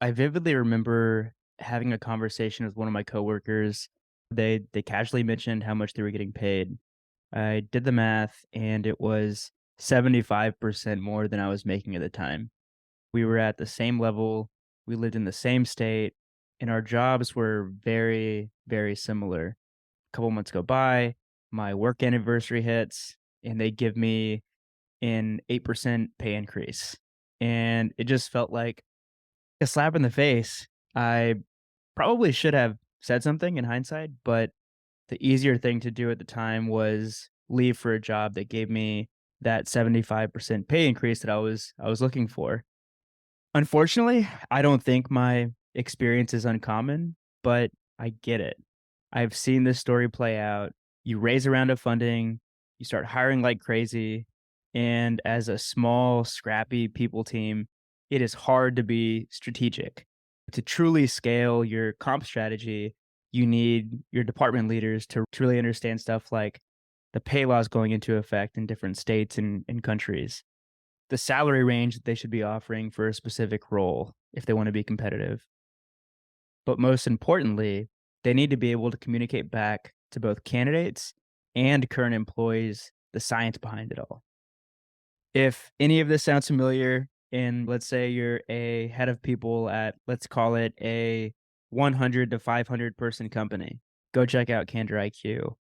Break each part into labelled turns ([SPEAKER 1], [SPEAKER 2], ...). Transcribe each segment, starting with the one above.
[SPEAKER 1] I vividly remember having a conversation with one of my coworkers. They casually mentioned how much they were getting paid. I did the math and it was 75% more than I was making at the time. We were at the same level, we lived in the same state, and our jobs were very, very similar. A couple months go by, my work anniversary hits, and they give me an 8% pay increase. And it just felt like a slap in the face. I probably should have said something in hindsight, but the easier thing to do at the time was leave for a job that gave me that 75% pay increase that I was looking for. Unfortunately, I don't think my experience is uncommon, but I get it. I've seen this story play out. You raise a round of funding, you start hiring like crazy, and as a small, scrappy people team, it is hard to be strategic. To truly scale your comp strategy, you need your department leaders to truly understand stuff like the pay laws going into effect in different states and countries, the salary range that they should be offering for a specific role if they want to be competitive. But most importantly, they need to be able to communicate back to both candidates and current employees the science behind it all. If any of this sounds familiar, and let's say you're a head of people at, let's call it a 100 to 500 person company, go check out Candor IQ.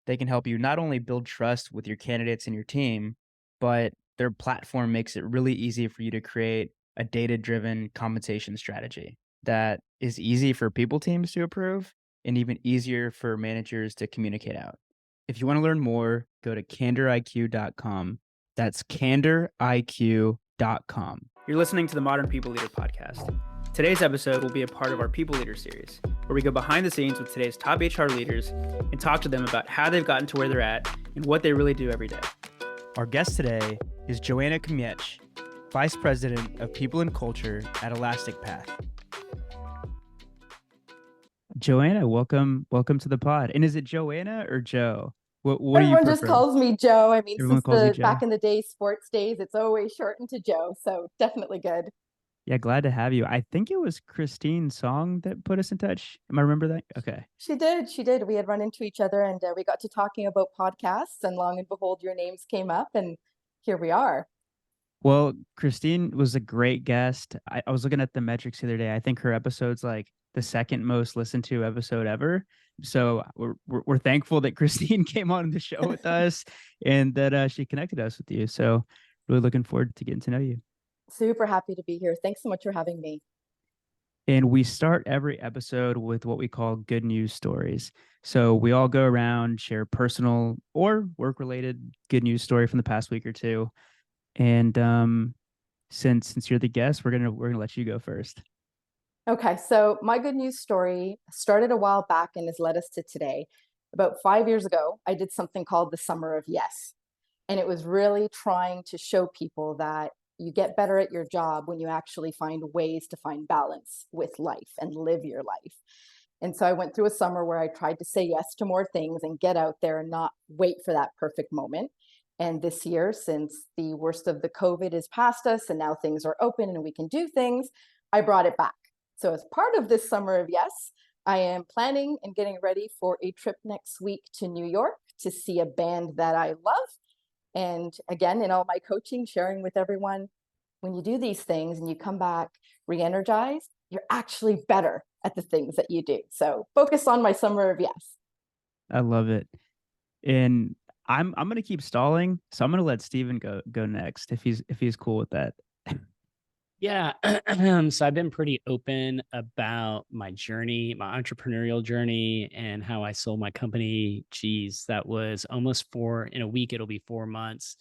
[SPEAKER 1] They can help you not only build trust with your candidates and your team, but their platform makes it really easy for you to create a data driven compensation strategy that is easy for people teams to approve and even easier for managers to communicate out. If you want to learn more, go to candoriq.com. That's candoriq.com. You're listening to the Modern People Leader podcast. Today's episode will be a part of our People Leader series, where we go behind the scenes with today's top HR leaders and talk to them about how they've gotten to where they're at and what they really do every day. Our guest today is Joanna Kmiec, Vice President of People and Culture at Elastic Path. Joanna, welcome to the pod. And is it Joanna or Joe? What do you
[SPEAKER 2] Everyone just
[SPEAKER 1] prefer?
[SPEAKER 2] calls me Joe. I mean,
[SPEAKER 1] Everyone
[SPEAKER 2] since
[SPEAKER 1] calls you
[SPEAKER 2] the
[SPEAKER 1] Joe.
[SPEAKER 2] back in the day sports days, it's always shortened to Joe. So definitely good.
[SPEAKER 1] Yeah, glad to have you. I think it was Christine's song that put us in touch. Am I remember that? Okay.
[SPEAKER 2] She did. She did. We had run into each other and we got to talking about podcasts, and long and behold, your names came up, and here we are.
[SPEAKER 1] Well, Christine was a great guest. I was looking at the metrics the other day. I think her episode's like the second most listened to episode ever. So we're thankful that Christine came on the show with us and that she connected us with you. So really looking forward to getting to know you.
[SPEAKER 2] Super happy to be here. Thanks so much for having me.
[SPEAKER 1] And we start every episode with what we call good news stories. So we all go around, share personal or work related good news story from the past week or two. And since you're the guest, we're gonna let you go first.
[SPEAKER 2] Okay, so my good news story started a while back and has led us to today. About 5 years ago, I did something called the Summer of Yes. And it was really trying to show people that you get better at your job when you actually find ways to find balance with life and live your life. And so I went through a summer where I tried to say yes to more things and get out there and not wait for that perfect moment. And this year, since the worst of the COVID is past us and now things are open and we can do things, I brought it back. So, as part of this Summer of Yes, I am planning and getting ready for a trip next week to New York to see a band that I love. And again, in all my coaching, sharing with everyone, when you do these things and you come back re-energized, you're actually better at the things that you do. So focus on my Summer of Yes.
[SPEAKER 1] I love it. And I'm gonna keep stalling, so I'm gonna let Steven go next if he's cool with that.
[SPEAKER 3] Yeah. So I've been pretty open about my journey, my entrepreneurial journey, and how I sold my company. Geez, that was almost in a week, it'll be 4 months.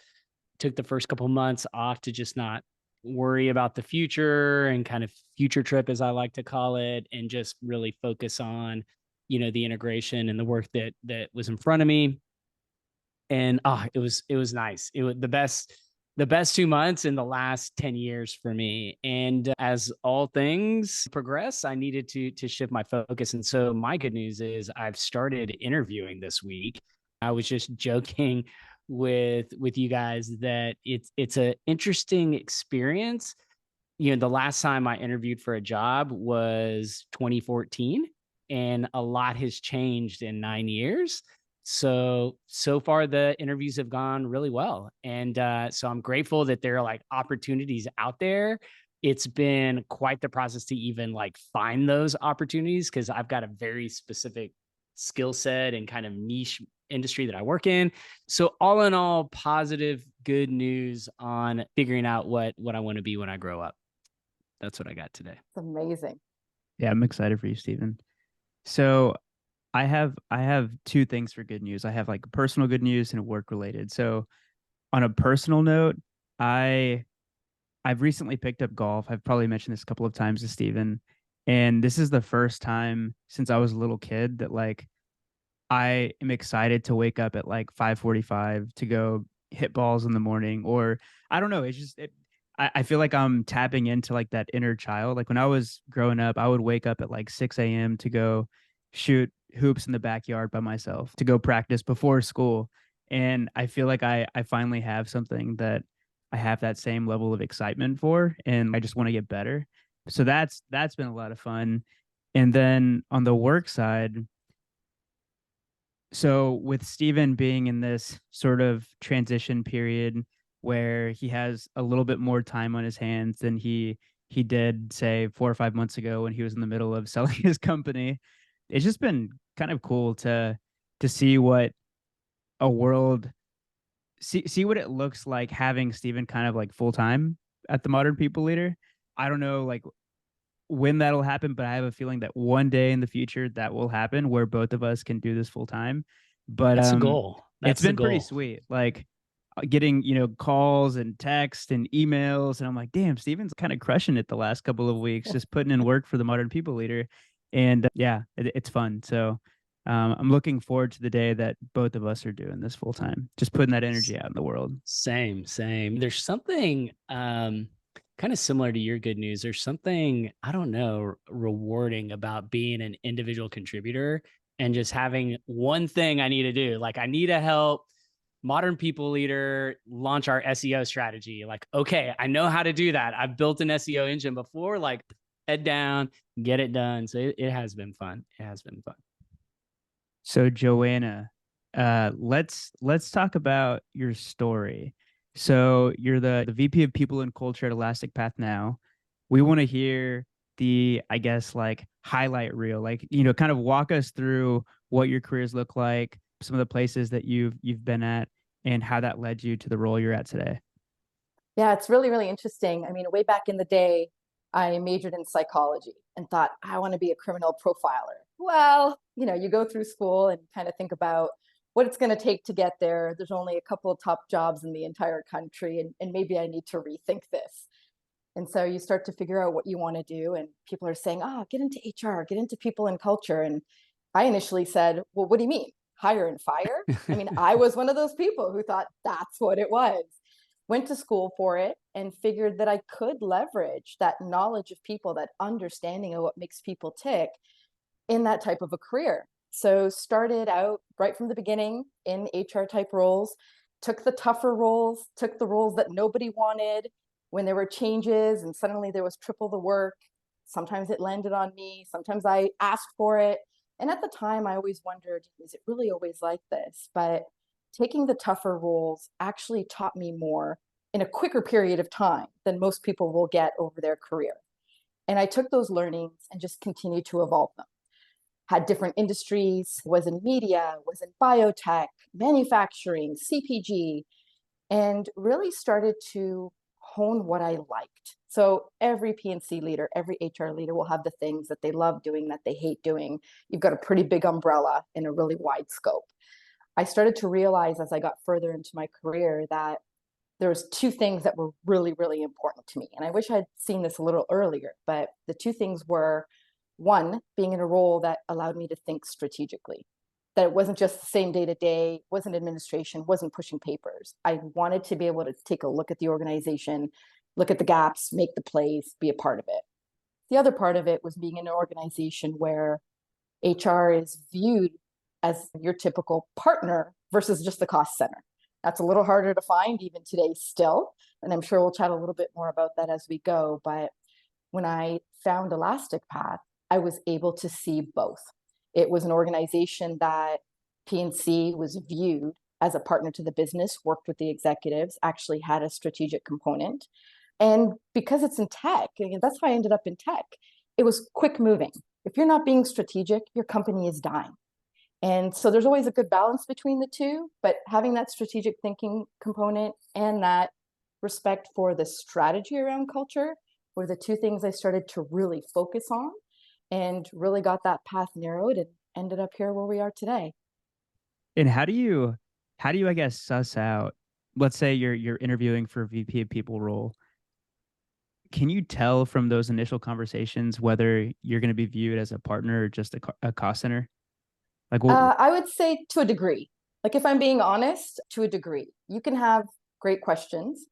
[SPEAKER 3] Took the first couple months off to just not worry about the future and kind of future trip, as I like to call it, and just really focus on, the integration and the work that was in front of me. And it was nice. It was the best 2 months in the last 10 years for me. And as all things progress, I needed to shift my focus. And so my good news is I've started interviewing this week. I was just joking with you guys that it's an interesting experience the last time I interviewed for a job was 2014, and a lot has changed in 9 years. So far the interviews have gone really well. And so I'm grateful that there are like opportunities out there. It's been quite the process to even like find those opportunities because I've got a very specific skill set and kind of niche industry that I work in. So all in all, positive, good news on figuring out what I want to be when I grow up. That's what I got today.
[SPEAKER 2] It's amazing.
[SPEAKER 1] Yeah, I'm excited for you, Stephen. So I have two things for good news. I have like personal good news and work related. So on a personal note, I I've recently picked up golf. I've probably mentioned this a couple of times to Stephen, and this is the first time since I was a little kid that like I am excited to wake up at like 5:45 to go hit balls in the morning. Or I don't know, it's just I feel like I'm tapping into like that inner child. Like when I was growing up, I would wake up at like 6 a.m. to go shoot hoops in the backyard by myself to go practice before school. And I feel like I finally have something that I have that same level of excitement for, and I just want to get better. So that's been a lot of fun. And then on the work side, so with Steven being in this sort of transition period where he has a little bit more time on his hands than he did say 4 or 5 months ago when he was in the middle of selling his company, it's just been kind of cool to see what a world see what it looks like having Steven kind of like full time at the Modern People Leader. I don't know like when that'll happen, but I have a feeling that one day in the future that will happen where both of us can do this full time. But
[SPEAKER 3] That's the goal.
[SPEAKER 1] it's
[SPEAKER 3] That's the
[SPEAKER 1] been pretty
[SPEAKER 3] goal.
[SPEAKER 1] sweet. Like getting, calls and texts and emails, and I'm like, damn, Steven's kind of crushing it the last couple of weeks, just putting in work for the Modern People Leader. And yeah, it's fun. So I'm looking forward to the day that both of us are doing this full time, just putting that energy out in the world.
[SPEAKER 3] Same. There's something kind of similar to your good news. There's something, I don't know, rewarding about being an individual contributor and just having one thing I need to do. Like I need to help Modern People Leader launch our SEO strategy. Like, okay, I know how to do that. I've built an SEO engine before, like head down, get it done. So it has been fun. It has been fun.
[SPEAKER 1] So Joanna, let's talk about your story. So you're the VP of People and Culture at Elastic Path now. We want to hear the, I guess, like highlight reel, like kind of walk us through what your careers look like, some of the places that you've been at, and how that led you to the role you're at today.
[SPEAKER 2] Yeah, it's really, really interesting. I mean, way back in the day, I majored in psychology and thought, I want to be a criminal profiler. Well, you go through school and kind of think about what it's going to take to get there. There's only a couple of top jobs in the entire country, and maybe I need to rethink this. And so you start to figure out what you want to do. And people are saying, get into HR, get into people and culture. And I initially said, well, what do you mean? Hire and fire? I mean, I was one of those people who thought that's what it was. Went to school for it and figured that I could leverage that knowledge of people, that understanding of what makes people tick in that type of a career. So started out right from the beginning in HR type roles, took the tougher roles, took the roles that nobody wanted. When there were changes and suddenly there was triple the work, sometimes it landed on me, sometimes I asked for it. And at the time, I always wondered, is it really always like this? But taking the tougher roles actually taught me more in a quicker period of time than most people will get over their career. And I took those learnings and just continued to evolve them. Had different industries, was in media, was in biotech, manufacturing, CPG, and really started to hone what I liked. So every PNC leader, every HR leader will have the things that they love doing, that they hate doing. You've got a pretty big umbrella and a really wide scope. I started to realize as I got further into my career that there was two things that were really, really important to me. And I wish I'd seen this a little earlier, but the two things were, one, being in a role that allowed me to think strategically, that it wasn't just the same day to day, wasn't administration, wasn't pushing papers. I wanted to be able to take a look at the organization, look at the gaps, make the plays, be a part of it. The other part of it was being in an organization where HR is viewed as your typical partner versus just the cost center. That's a little harder to find even today still. And I'm sure we'll chat a little bit more about that as we go. But when I found Elastic Path, I was able to see both. It was an organization that PNC was viewed as a partner to the business, worked with the executives, actually had a strategic component. And because it's in tech, and that's how I ended up in tech, it was quick moving. If you're not being strategic, your company is dying. And so there's always a good balance between the two, but having that strategic thinking component and that respect for the strategy around culture were the two things I started to really focus on and really got that path narrowed and ended up here where we are today.
[SPEAKER 1] And how do you, I guess, suss out, let's say you're interviewing for a VP of people role. Can you tell from those initial conversations whether you're going to be viewed as a partner or just a cost center? Like, well,
[SPEAKER 2] I would say to a degree. Like, if I'm being honest, to a degree. You can have great questions,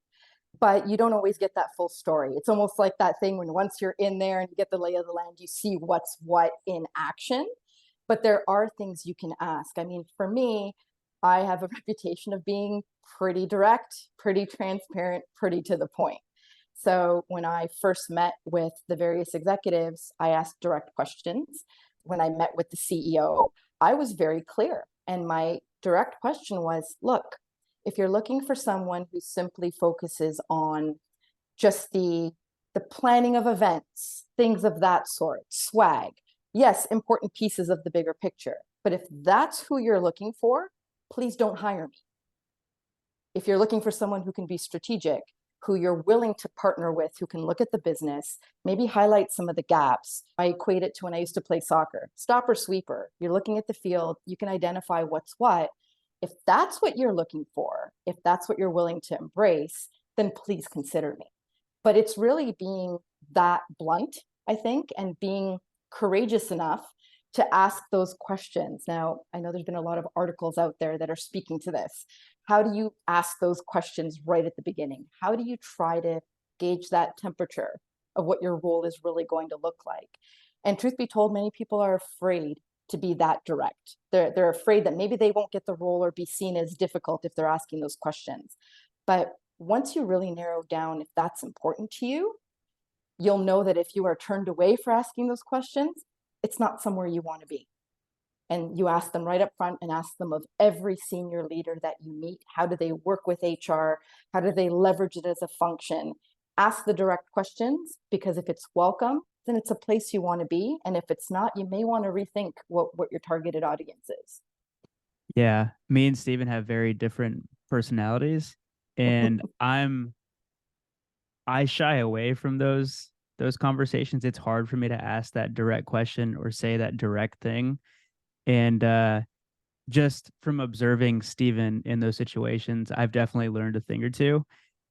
[SPEAKER 2] but you don't always get that full story. It's almost like that thing when once you're in there and you get the lay of the land, you see what's what in action. But there are things you can ask. I mean, for me, I have a reputation of being pretty direct, pretty transparent, pretty to the point. So when I first met with the various executives, I asked direct questions. When I met with the CEO, I was very clear. And my direct question was, look, if you're looking for someone who simply focuses on just the planning of events, things of that sort, swag, yes, important pieces of the bigger picture. But if that's who you're looking for, please don't hire me. If you're looking for someone who can be strategic, who you're willing to partner with, who can look at the business, maybe highlight some of the gaps. I equate it to when I used to play soccer, stopper sweeper. You're looking at the field, you can identify what's what. If that's what you're looking for, if that's what you're willing to embrace, then please consider me. But it's really being that blunt, I think, and being courageous enough to ask those questions. Now, I know there's been a lot of articles out there that are speaking to this. How do you ask those questions right at the beginning? How do you try to gauge that temperature of what your role is really going to look like? And truth be told, many people are afraid to be that direct. They're afraid that maybe they won't get the role or be seen as difficult if they're asking those questions. But once you really narrow down if that's important to you, you'll know that if you are turned away for asking those questions, it's not somewhere you want to be. And you ask them right up front and ask them of every senior leader that you meet. How do they work with HR? How do they leverage it as a function? Ask the direct questions, because if it's welcome, then it's a place you want to be. And if it's not, you may want to rethink what your targeted audience is.
[SPEAKER 1] yeah, me and Steven have very different personalities, and I shy away from those conversations. It's hard for me to ask that direct question or say that direct thing. And just from observing Steven in those situations, I've definitely learned a thing or two.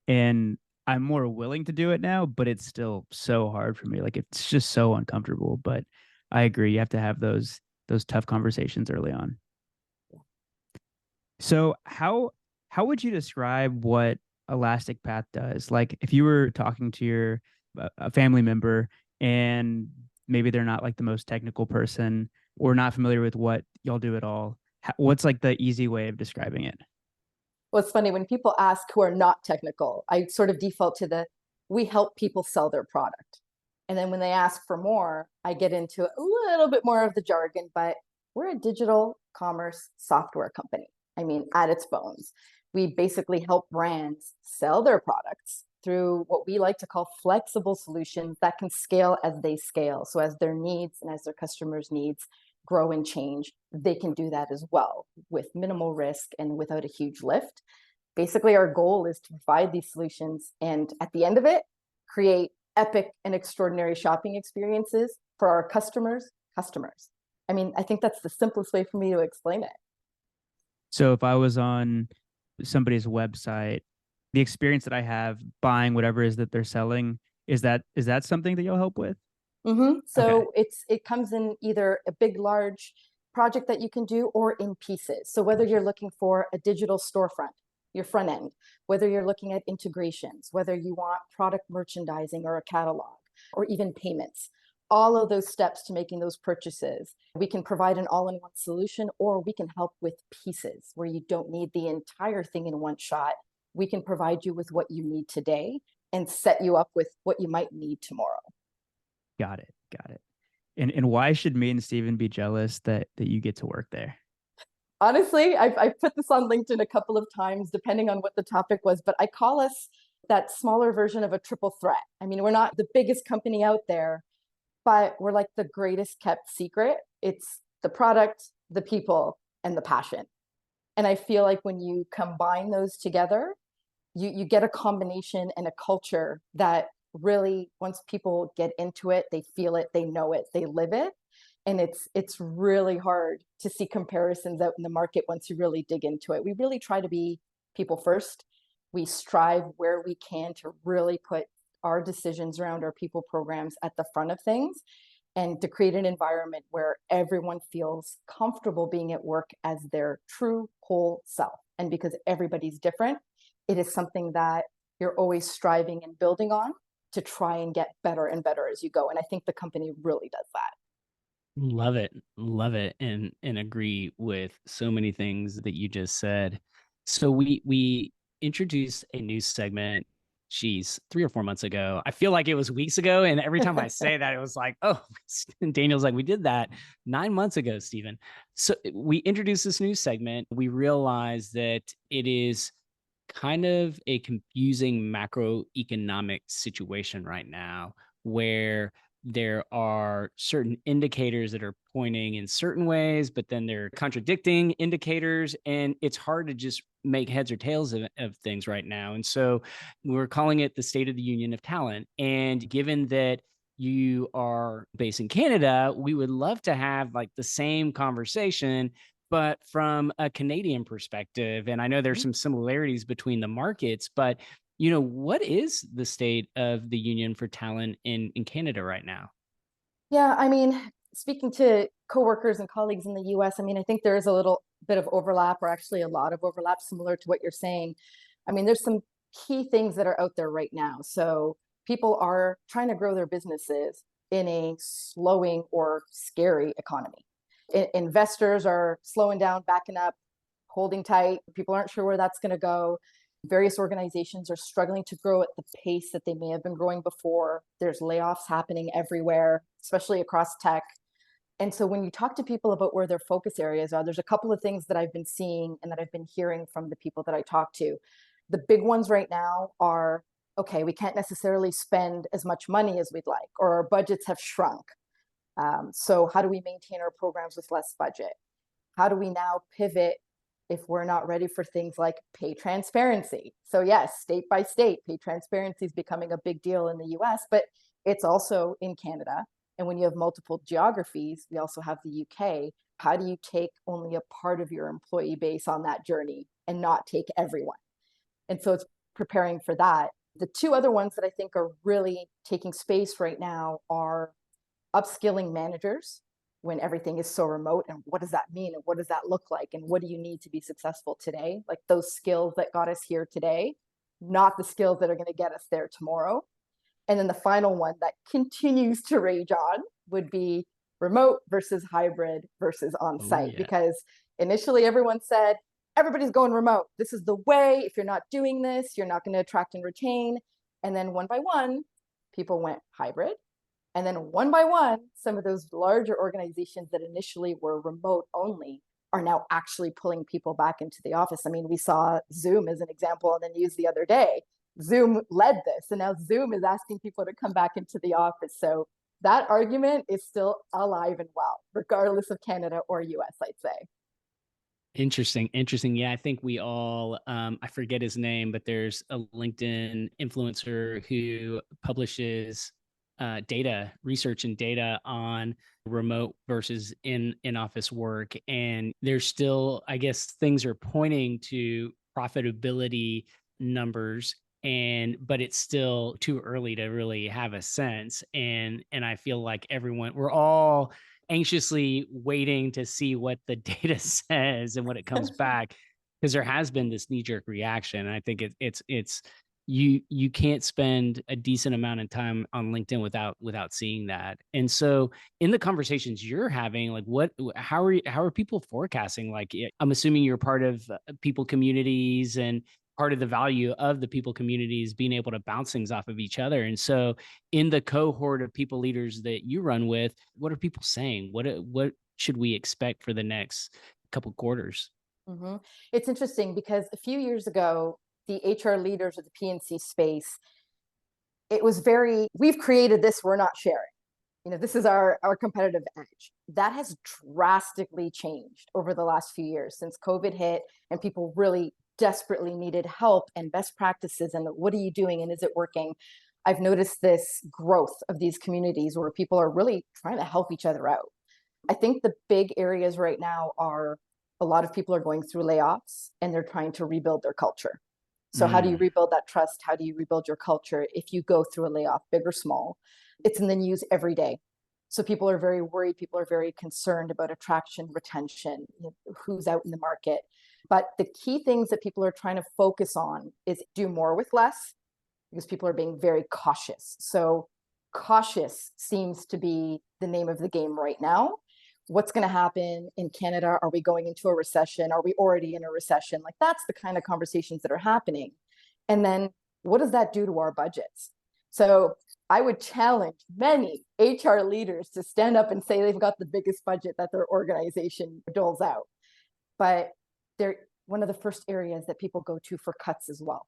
[SPEAKER 1] And I'm more willing to do it now, but it's still so hard for me. Like, it's just so uncomfortable. But I agree, you have to have those tough conversations early on. So how would you describe what Elastic Path does? Like, if you were talking to your a family member and maybe they're not like the most technical person or not familiar with what y'all do at all, what's like the easy way of describing it?
[SPEAKER 2] Well, it's funny when people ask who are not technical, I sort of default to we help people sell their product. And then when they ask for more, I get into a little bit more of the jargon, but we're a digital commerce software company. I mean, at its bones, we basically help brands sell their products through what we like to call flexible solutions that can scale as they scale. So as their needs and as their customers' needs grow and change, they can do that as well with minimal risk and without a huge lift. Basically, our goal is to provide these solutions and at the end of it, create epic and extraordinary shopping experiences for our customers. I mean, I think that's the simplest way for me to explain it.
[SPEAKER 1] So if I was on somebody's website, the experience that I have buying whatever it is that they're selling, is that something that you'll help with? Okay.
[SPEAKER 2] So it comes in either a big, large project that you can do or in pieces. So whether you're looking for a digital storefront, your front end, whether you're looking at integrations, whether you want product merchandising or a catalog, or even payments, all of those steps to making those purchases. We can provide an all-in-one solution, or we can help with pieces where you don't need the entire thing in one shot. We can provide you with what you need today and set you up with what you might need tomorrow.
[SPEAKER 1] Got it. Got it. And why should me and Steven be jealous that you get to work there?
[SPEAKER 2] Honestly, I've put this on LinkedIn a couple of times, depending on what the topic was, but I call us that smaller version of a triple threat. I mean, we're not the biggest company out there, but we're like the greatest kept secret. It's the product, the people, and the passion. And I feel like when you combine those together, you get a combination and a culture that really, once people get into it, they feel it, they know it, they live it. And it's really hard to see comparisons out in the market once you really dig into it. We really try to be people first. We strive where we can to really put our decisions around our people programs at the front of things, and to create an environment where everyone feels comfortable being at work as their true whole self. And because everybody's different, it is something that you're always striving and building on to try and get better and better as you go. And I think the company really does that.
[SPEAKER 3] Love it, and agree with so many things that you just said. So we introduced a new segment, geez, 3 or 4 months ago. I feel like it was weeks ago, and every time I say that, it was like, oh, Daniel's like, we did that 9 months ago, Stephen. So we introduced this new segment. We realized that it is kind of a confusing macroeconomic situation right now, where there are certain indicators that are pointing in certain ways, but then they're contradicting indicators. And it's hard to just make heads or tails of things right now. And so we're calling it the State of the Union of Talent. And given that you are based in Canada, we would love to have like the same conversation, but from a Canadian perspective. And I know there's some similarities between the markets, but what is the state of the union for talent in Canada right now?
[SPEAKER 2] Yeah, I mean, speaking to coworkers and colleagues in the US, I mean, I think there is a little bit of overlap, or actually a lot of overlap, similar to what you're saying. I mean, there's some key things that are out there right now. So people are trying to grow their businesses in a slowing or scary economy. Investors are slowing down, backing up, holding tight. People aren't sure where that's going to go. Various organizations are struggling to grow at the pace that they may have been growing before. There's layoffs happening everywhere, especially across tech. And so when you talk to people about where their focus areas are, there's a couple of things that I've been seeing and that I've been hearing from the people that I talk to. The big ones right now are, okay, we can't necessarily spend as much money as we'd like, or our budgets have shrunk. So how do we maintain our programs with less budget? How do we now pivot if we're not ready for things like pay transparency? So yes, state by state, pay transparency is becoming a big deal in the US, but it's also in Canada. And when you have multiple geographies, we also have the UK. How do you take only a part of your employee base on that journey and not take everyone? And so it's preparing for that. The two other ones that I think are really taking space right now are upskilling managers when everything is so remote, and what does that mean, and what does that look like, and what do you need to be successful today? Like those skills that got us here today, not the skills that are going to get us there tomorrow. And then the final one that continues to rage on would be remote versus hybrid versus on-site. Because initially everyone said everybody's going remote, this is the way, if you're not doing this, you're not going to attract and retain. And then one by one, people went hybrid. And then one by one, some of those larger organizations that initially were remote only are now actually pulling people back into the office. I mean, we saw Zoom as an example on the news the other day. Zoom led this, and now Zoom is asking people to come back into the office. So that argument is still alive and well, regardless of Canada or US, I'd say.
[SPEAKER 3] Interesting. Yeah, I think we all, I forget his name, but there's a LinkedIn influencer who publishes data, research and data on remote versus in office work. And there's still, I guess, things are pointing to profitability numbers, but it's still too early to really have a sense. And I feel like we're all anxiously waiting to see what the data says and what it comes back, because there has been this knee-jerk reaction. And I think it's you can't spend a decent amount of time on LinkedIn without seeing that. And so in the conversations you're having, like how are people forecasting? Like I'm assuming you're part of people communities, and part of the value of the people communities being able to bounce things off of each other. And so in the cohort of people leaders that you run with, what are people saying? What should we expect for the next couple quarters?
[SPEAKER 2] hmm It's interesting because a few years ago, the HR leaders of the PNC space, it was very, we've created this, we're not sharing. This is our competitive edge. That has drastically changed over the last few years since COVID hit and people really desperately needed help and best practices and what are you doing and is it working? I've noticed this growth of these communities where people are really trying to help each other out. I think the big areas right now are a lot of people are going through layoffs and they're trying to rebuild their culture. So, how do you
[SPEAKER 3] Mm.
[SPEAKER 2] rebuild that trust? How do you rebuild your culture if you go through a layoff, big or small? It's in the news every day. So, people are very worried. People are very concerned about attraction, retention, who's out in the market. But the key things that people are trying to focus on is do more with less because people are being very cautious. So, cautious seems to be the name of the game right now. What's going to happen in Canada? Are we going into a recession? Are we already in a recession? Like that's the kind of conversations that are happening. And then what does that do to our budgets? So I would challenge many HR leaders to stand up and say they've got the biggest budget that their organization doles out. But they're one of the first areas that people go to for cuts as well.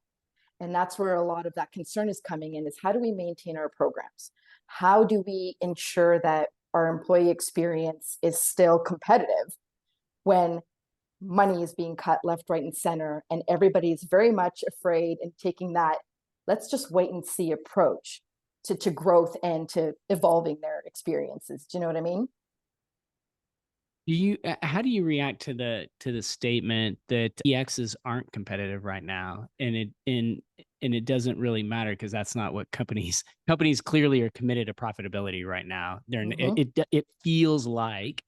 [SPEAKER 2] And that's where a lot of that concern is coming in is how do we maintain our programs? How do we ensure that our employee experience is still competitive when money is being cut left, right, and center, and everybody is very much afraid and taking that let's just wait and see approach to growth and to evolving their experiences. Do you know what I mean?
[SPEAKER 3] How do you react to the statement that EXs aren't competitive right now, and it doesn't really matter because that's not what companies clearly are committed to profitability right now.
[SPEAKER 2] Mm-hmm.
[SPEAKER 3] It feels like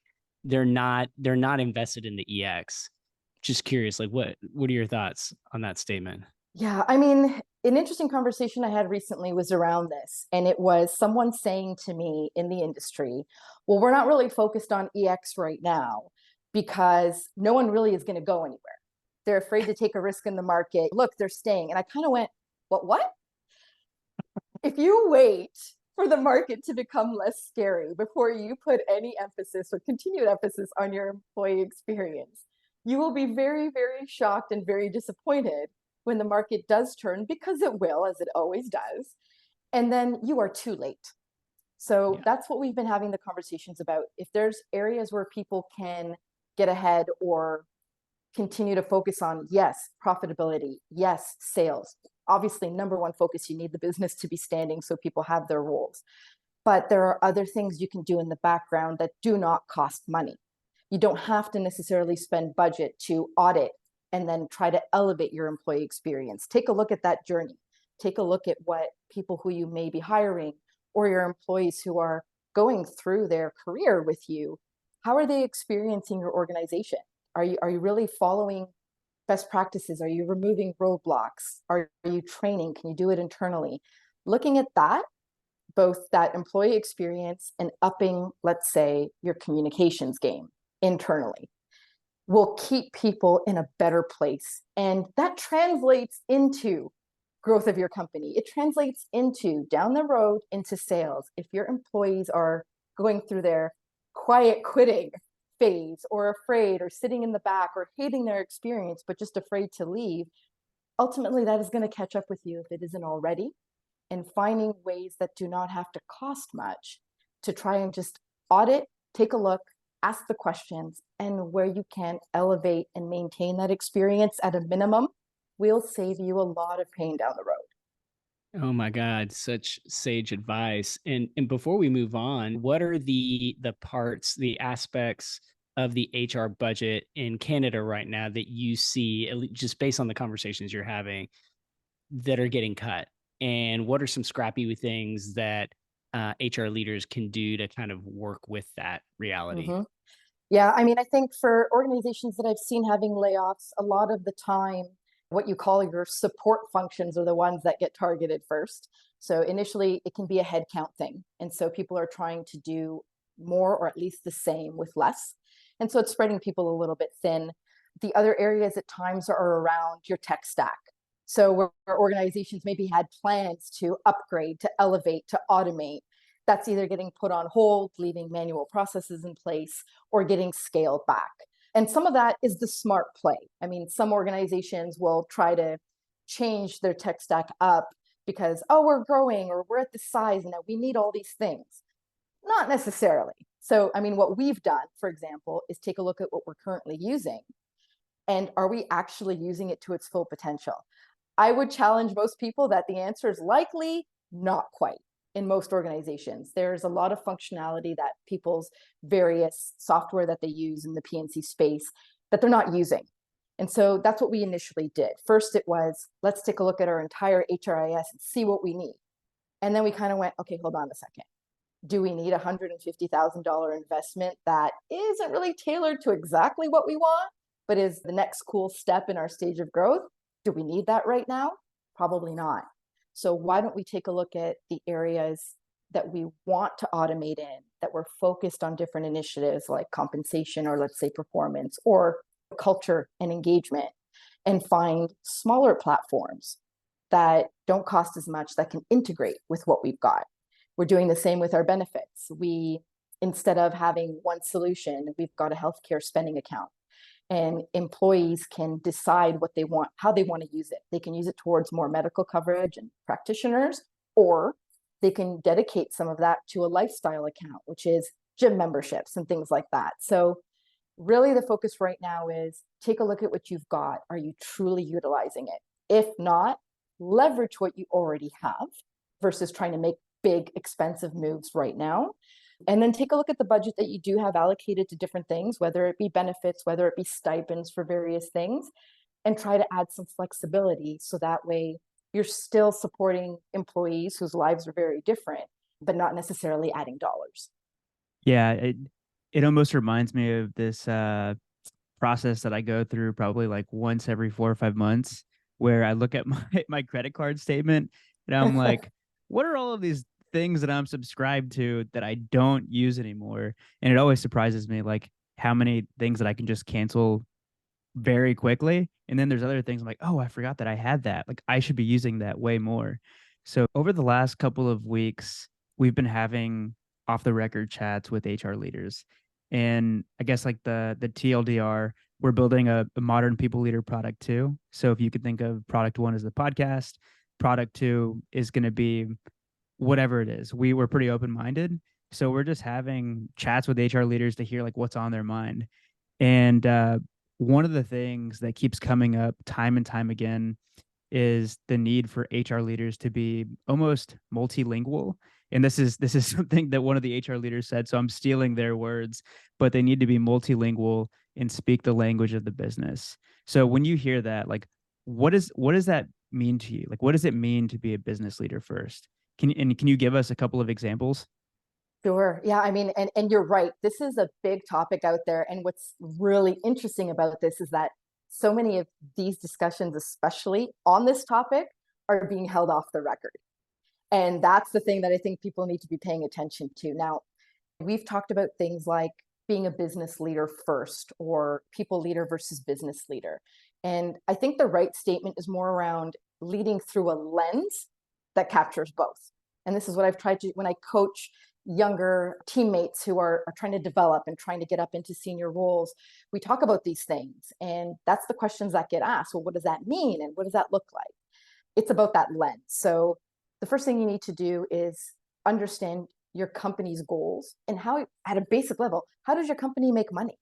[SPEAKER 3] they're not invested in the EX. Just curious, like what are your thoughts on that statement?
[SPEAKER 2] Yeah, I mean, an interesting conversation I had recently was around this, and it was someone saying to me in the industry, well, we're not really focused on EX right now because no one really is going to go anywhere. They're afraid to take a risk in the market. Look, they're staying. And I kind of went, what? If you wait for the market to become less scary before you put any emphasis or continued emphasis on your employee experience, you will be very, very shocked and very disappointed when the market does turn, because it will, as it always does. And then you are too late. So
[SPEAKER 3] Yeah.
[SPEAKER 2] that's what we've been having the conversations about. If there's areas where people can get ahead or continue to focus on, yes, profitability, yes, sales. Obviously, number one focus, you need the business to be standing so people have their roles. But there are other things you can do in the background that do not cost money. You don't have to necessarily spend budget to audit and then try to elevate your employee experience. Take a look at that journey. Take a look at what people who you may be hiring or your employees who are going through their career with you, how are they experiencing your organization? Are you really following best practices? Are you removing roadblocks? Are you training? Can you do it internally? Looking at that, both that employee experience and upping, let's say, your communications game internally will keep people in a better place. And that translates into growth of your company. It translates into down the road into sales. If your employees are going through their quiet quitting phase or afraid or sitting in the back or hating their experience, but just afraid to leave, ultimately that is going to catch up with you if it isn't already. And finding ways that do not have to cost much to try and just audit, take a look, ask the questions, and where you can elevate and maintain that experience at a minimum will save you a lot of pain down the road.
[SPEAKER 3] Oh my God, such sage advice. And before we move on, what are the parts, the aspects of the HR budget in Canada right now that you see, just based on the conversations you're having, that are getting cut? And what are some scrappy things that HR leaders can do to kind of work with that reality?
[SPEAKER 2] Mm-hmm. Yeah, I mean, I think for organizations that I've seen having layoffs, a lot of the time What you call your support functions are the ones that get targeted first. So initially, it can be a headcount thing. And so people are trying to do more or at least the same with less. And so it's spreading people a little bit thin. The other areas at times are around your tech stack. So where organizations maybe had plans to upgrade, to elevate, to automate, that's either getting put on hold, leaving manual processes in place, or getting scaled back. And some of that is the smart play. I mean, some organizations will try to change their tech stack up because, oh, we're growing or we're at this size and now we need all these things. Not necessarily. So, I mean, what we've done, for example, is take a look at what we're currently using and are we actually using it to its full potential? I would challenge most people that the answer is likely not quite in most organizations. There's a lot of functionality that people's various software that they use in the PNC space that they're not using. And so that's what we initially did. First, it was, let's take a look at our entire HRIS and see what we need. And then we kind of went, okay, hold on a second. Do we need a $150,000 investment that isn't really tailored to exactly what we want, but is the next cool step in our stage of growth? Do we need that right now? Probably not. So why don't we take a look at the areas that we want to automate in, that we're focused on different initiatives like compensation or let's say performance or culture and engagement, and find smaller platforms that don't cost as much that can integrate with what we've got. We're doing the same with our benefits. Instead of having one solution, we've got a healthcare spending account. And employees can decide what they want, how they want to use it. They can use it towards more medical coverage and practitioners, or they can dedicate some of that to a lifestyle account, which is gym memberships and things like that. So really the focus right now is take a look at what you've got. Are you truly utilizing it? If not, leverage what you already have versus trying to make big, expensive moves right now. And then take a look at the budget that you do have allocated to different things, whether it be benefits, whether it be stipends for various things, and try to add some flexibility so that way you're still supporting employees whose lives are very different, but not necessarily adding dollars.
[SPEAKER 1] Yeah, it almost reminds me of this process that I go through probably like once every 4 or 5 months, where I look at my credit card statement and I'm like, what are all of these things that I'm subscribed to that I don't use anymore? And it always surprises me, like how many things that I can just cancel very quickly. And then there's other things I'm like, oh, I forgot that I had that. Like I should be using that way more. So over the last couple of weeks, we've been having off the record chats with HR leaders. And I guess like the TLDR, we're building a modern people leader product too. So if you could think of product one as the podcast, product two is going to be whatever it is. We were pretty open minded. So we're just having chats with HR leaders to hear like what's on their mind. And one of the things that keeps coming up time and time again is the need for HR leaders to be almost multilingual. And this is something that one of the HR leaders said. So I'm stealing their words, but they need to be multilingual and speak the language of the business. So when you hear that, like, what does that mean to you? Like, what does it mean to be a business leader first? Can you give us a couple of examples?
[SPEAKER 2] Sure. Yeah. I mean, and you're right. This is a big topic out there. And what's really interesting about this is that so many of these discussions, especially on this topic, are being held off the record. And that's the thing that I think people need to be paying attention to. Now, we've talked about things like being a business leader first or people leader versus business leader. And I think the right statement is more around leading through a lens that captures both. And this is what I've tried to, when I coach younger teammates who are trying to develop and trying to get up into senior roles, we talk about these things. And that's the questions that get asked. Well, what does that mean? And what does that look like? It's about that lens. So the first thing you need to do is understand your company's goals and how, at a basic level, how does your company make money?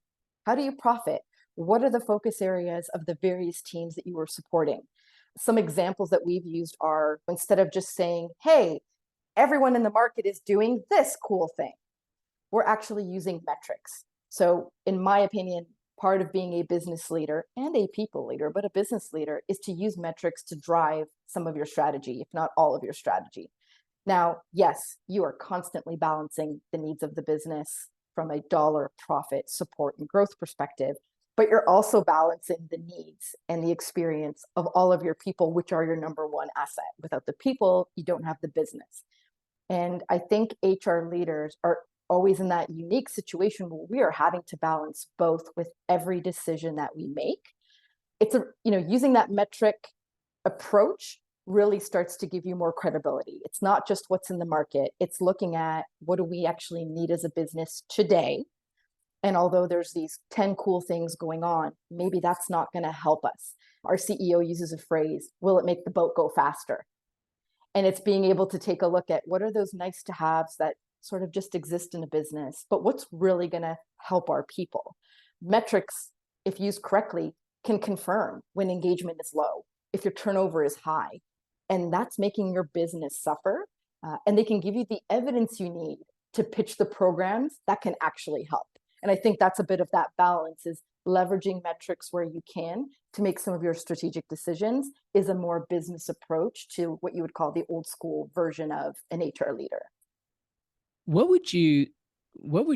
[SPEAKER 2] How do you profit? What are the focus areas of the various teams that you are supporting? Some examples that we've used are, instead of just saying, hey, everyone in the market is doing this cool thing, we're actually using metrics. So in my opinion, part of being a business leader and a people leader, but a business leader, is to use metrics to drive some of your strategy, if not all of your strategy. Now, yes, you are constantly balancing the needs of the business from a dollar profit, support, and growth perspective, but you're also balancing the needs and the experience of all of your people, which are your number one asset. Without the people, you don't have the business. And I think HR leaders are always in that unique situation where we are having to balance both with every decision that we make. It's using that metric approach really starts to give you more credibility. It's not just what's in the market. It's looking at what do we actually need as a business today. And although there's these 10 cool things going on, maybe that's not going to help us. Our CEO uses a phrase, will it make the boat go faster? And it's being able to take a look at what are those nice to haves that sort of just exist in a business, but what's really going to help our people. Metrics, if used correctly, can confirm when engagement is low, if your turnover is high, and that's making your business suffer. And they can give you the evidence you need to pitch the programs that can actually help. And I think that's a bit of that balance, is leveraging metrics where you can to make some of your strategic decisions is a more business approach to what you would call the old school version of an HR leader.
[SPEAKER 3] What would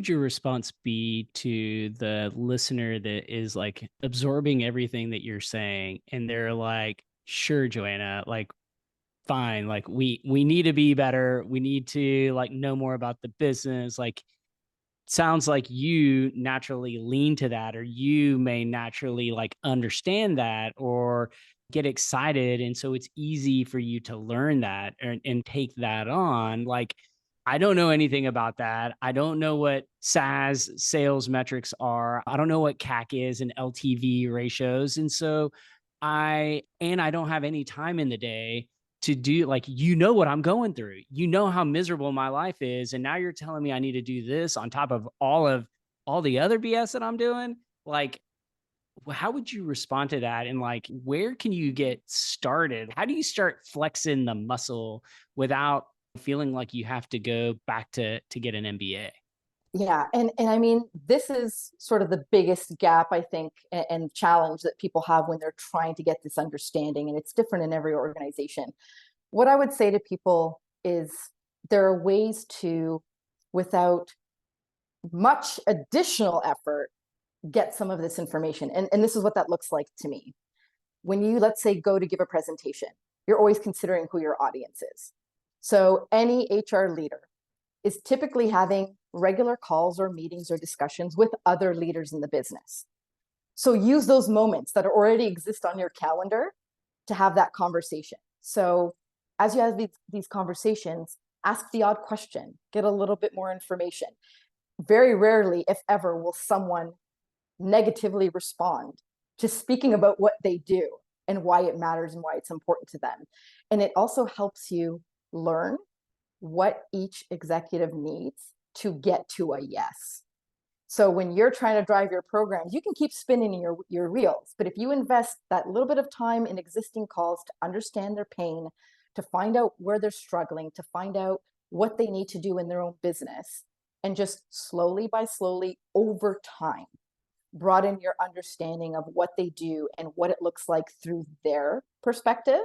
[SPEAKER 3] your response be to the listener that is like absorbing everything that you're saying and they're like, sure, Joanna, like fine, like we need to be better, we need to like know more about the business, like sounds like you naturally lean to that, or you may naturally like understand that or get excited, and so it's easy for you to learn that and take that on. Like, I don't know anything about that. I don't know what SaaS sales metrics are. I don't know what CAC is and LTV ratios. And so I don't have any time in the day to do, like, what I'm going through, how miserable my life is. And now you're telling me I need to do this on top of all the other BS that I'm doing. Like, how would you respond to that? And like, where can you get started? How do you start flexing the muscle without feeling like you have to go back to get an MBA?
[SPEAKER 2] Yeah. And I mean, this is sort of the biggest gap, I think, and challenge that people have when they're trying to get this understanding. And it's different in every organization. What I would say to people is there are ways to, without much additional effort, get some of this information. And this is what that looks like to me. When you, let's say, go to give a presentation, you're always considering who your audience is. So any HR leader is typically having regular calls or meetings or discussions with other leaders in the business. So use those moments that already exist on your calendar to have that conversation. So as you have these conversations, ask the odd question, get a little bit more information. Very rarely, if ever, will someone negatively respond to speaking about what they do and why it matters and why it's important to them. And it also helps you learn what each executive needs to get to a yes. So when you're trying to drive your programs, you can keep spinning your wheels. But if you invest that little bit of time in existing calls to understand their pain, to find out where they're struggling, to find out what they need to do in their own business, and just slowly by slowly over time, broaden your understanding of what they do and what it looks like through their perspective,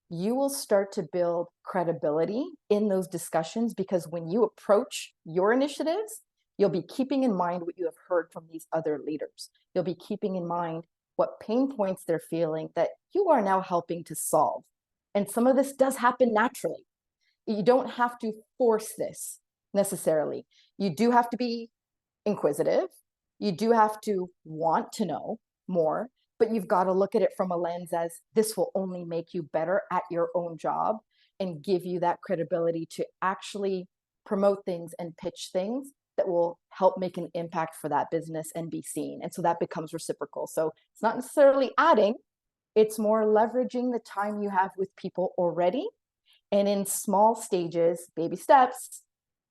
[SPEAKER 2] you will start to build credibility in those discussions, because when you approach your initiatives, you'll be keeping in mind what you have heard from these other leaders. You'll be keeping in mind what pain points they're feeling that you are now helping to solve. And some of this does happen naturally. You don't have to force this necessarily. You do have to be inquisitive. You do have to want to know more, but you've got to look at it from a lens as this will only make you better at your own job and give you that credibility to actually promote things and pitch things that will help make an impact for that business and be seen. And so that becomes reciprocal. So it's not necessarily adding, it's more leveraging the time you have with people already. And in small stages, baby steps,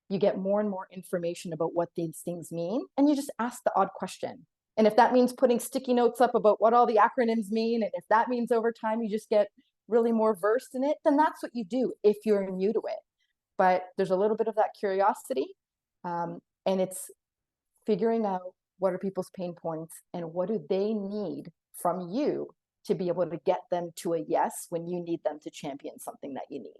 [SPEAKER 2] you get more and more information about what these things mean. And you just ask the odd question. And if that means putting sticky notes up about what all the acronyms mean, and if that means over time you just get really more versed in it, then that's what you do if you're new to it. But there's a little bit of that curiosity. And it's figuring out what are people's pain points and what do they need from you to be able to get them to a yes when you need them to champion something that you need.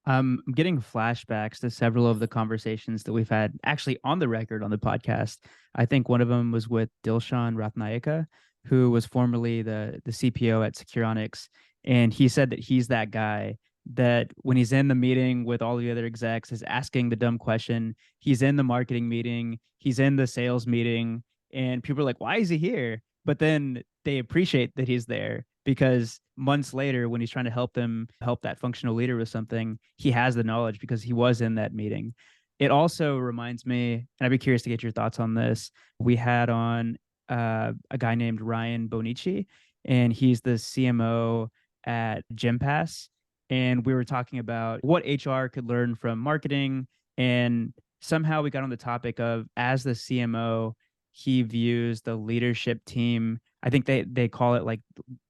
[SPEAKER 1] I'm getting flashbacks to several of the conversations that we've had actually on the record on the podcast. I think one of them was with Dilshan Rathnayaka, who was formerly the CPO at Securonics. And he said that he's that guy that when he's in the meeting with all the other execs is asking the dumb question. He's in the marketing meeting, he's in the sales meeting, and people are like, why is he here? But then they appreciate that he's there because months later, when he's trying to help them help that functional leader with something, he has the knowledge because he was in that meeting. It also reminds me, and I'd be curious to get your thoughts on this. We had on a guy named Ryan Bonici, and he's the CMO at Gympass. And we were talking about what HR could learn from marketing. And somehow we got on the topic of, as the CMO, he views the leadership team. I think they call it like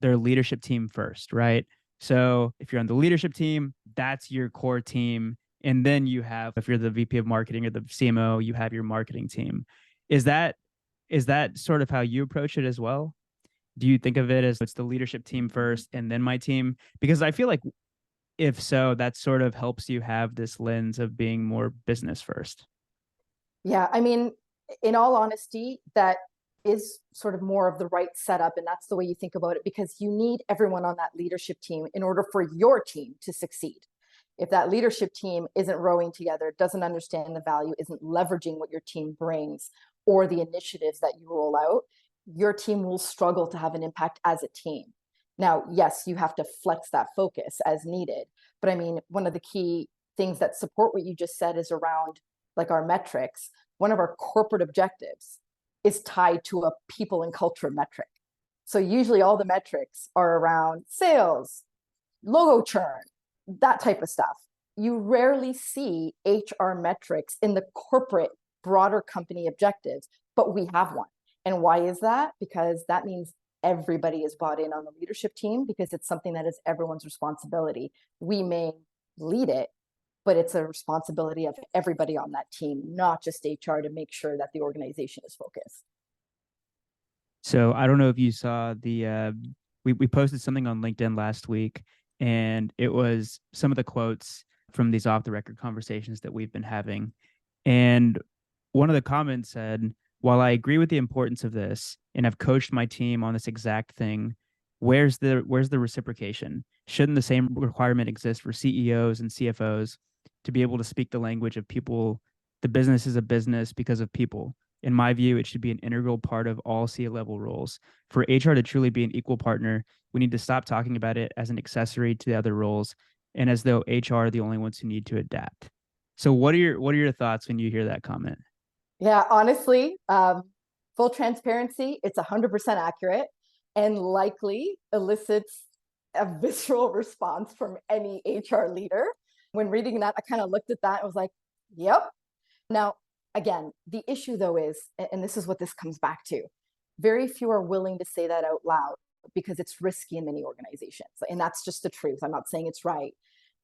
[SPEAKER 1] their leadership team first, right? So if you're on the leadership team, that's your core team. And then you have, if you're the VP of marketing or the CMO, you have your marketing team. Is that sort of how you approach it as well? Do you think of it as it's the leadership team first and then my team? Because I feel like if so, that sort of helps you have this lens of being more business first.
[SPEAKER 2] Yeah, I mean, in all honesty, that is sort of more of the right setup. And that's the way you think about it, because you need everyone on that leadership team in order for your team to succeed. If that leadership team isn't rowing together, doesn't understand the value, isn't leveraging what your team brings or the initiatives that you roll out, your team will struggle to have an impact as a team. Now, yes, you have to flex that focus as needed. But I mean, one of the key things that support what you just said is around like our metrics. One of our corporate objectives is tied to a people and culture metric. So usually all the metrics are around sales, logo churn, that type of stuff. You rarely see HR metrics in the corporate broader company objectives, but we have one. And why is that? Because that means everybody is bought in on the leadership team, because it's something that is everyone's responsibility. We may lead it, but it's a responsibility of everybody on that team, not just HR, to make sure that the organization is focused.
[SPEAKER 1] So I don't know if you saw we posted something on LinkedIn last week, and it was some of the quotes from these off the record conversations that we've been having. And one of the comments said, while I agree with the importance of this and have coached my team on this exact thing, where's the reciprocation? Shouldn't the same requirement exist for CEOs and CFOs to be able to speak the language of people? The business is a business because of people. In my view, it should be an integral part of all C-level roles. For HR to truly be an equal partner, we need to stop talking about it as an accessory to the other roles and as though HR are the only ones who need to adapt. So what are your thoughts when you hear that comment?
[SPEAKER 2] Yeah, honestly, full transparency, it's 100% accurate and likely elicits a visceral response from any HR leader. When reading that, I kind of looked at that and was like, yep. Now, again, the issue though is, and this is what this comes back to, very few are willing to say that out loud because it's risky in many organizations. And that's just the truth. I'm not saying it's right,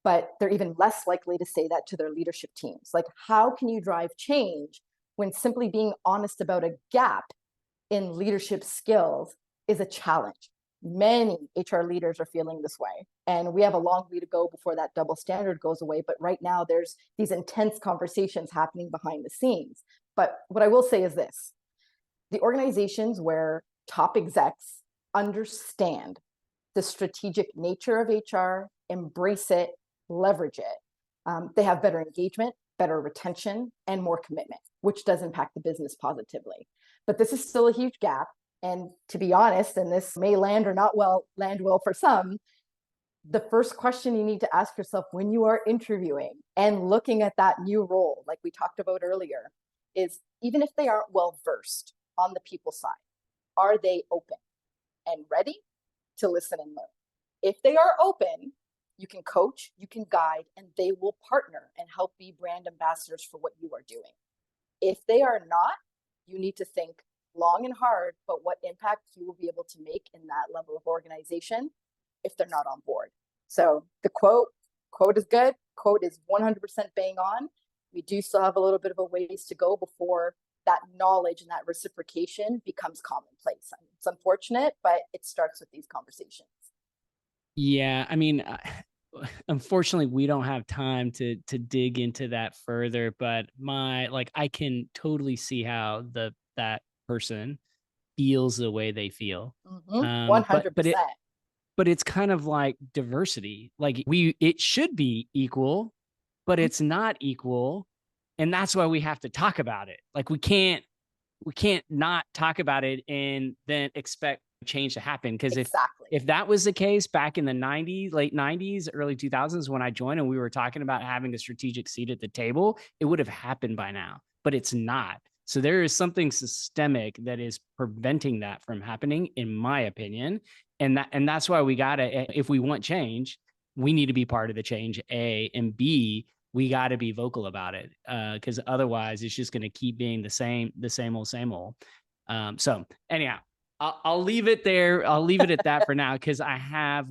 [SPEAKER 2] but they're even less likely to say that to their leadership teams. Like, how can you drive change when simply being honest about a gap in leadership skills is a challenge? Many HR leaders are feeling this way, and we have a long way to go before that double standard goes away. But right now, there's these intense conversations happening behind the scenes. But what I will say is this: the organizations where top execs understand the strategic nature of HR, embrace it, leverage it, they have better engagement, better retention, and more commitment, which does impact the business positively. But this is still a huge gap. And to be honest, and this may land or not land well for some, the first question you need to ask yourself when you are interviewing and looking at that new role, like we talked about earlier, is even if they aren't well versed on the people side, are they open and ready to listen and learn? If they are open, you can coach, you can guide, and they will partner and help be brand ambassadors for what you are doing. If they are not, you need to think long and hard about what impact you will be able to make in that level of organization if they're not on board. So the quote is good. Quote is 100% bang on. We do still have a little bit of a ways to go before that knowledge and that reciprocation becomes commonplace. I mean, it's unfortunate, but it starts with these conversations.
[SPEAKER 3] Yeah, I mean, unfortunately, we don't have time to dig into that further, but I can totally see how that person feels the way they feel. But
[SPEAKER 2] 100%.
[SPEAKER 3] it's kind of like diversity. Like it should be equal, but
[SPEAKER 2] Mhm.
[SPEAKER 3] it's not equal. And that's why we have to talk about it. Like we can't not talk about it and then expect change to happen. Because
[SPEAKER 2] Exactly.
[SPEAKER 3] if that was the case back in the 90s, late 90s, early 2000s when I joined and we were talking about having a strategic seat at the table, it would have happened by now, but it's not. So there is something systemic that is preventing that from happening, in my opinion. And that's why we gotta, if we want change, we need to be part of the change, A, and B, we got to be vocal about it, because otherwise it's just going to keep being the same old, same old. So anyhow, I'll leave it there. I'll leave it at that for now because I have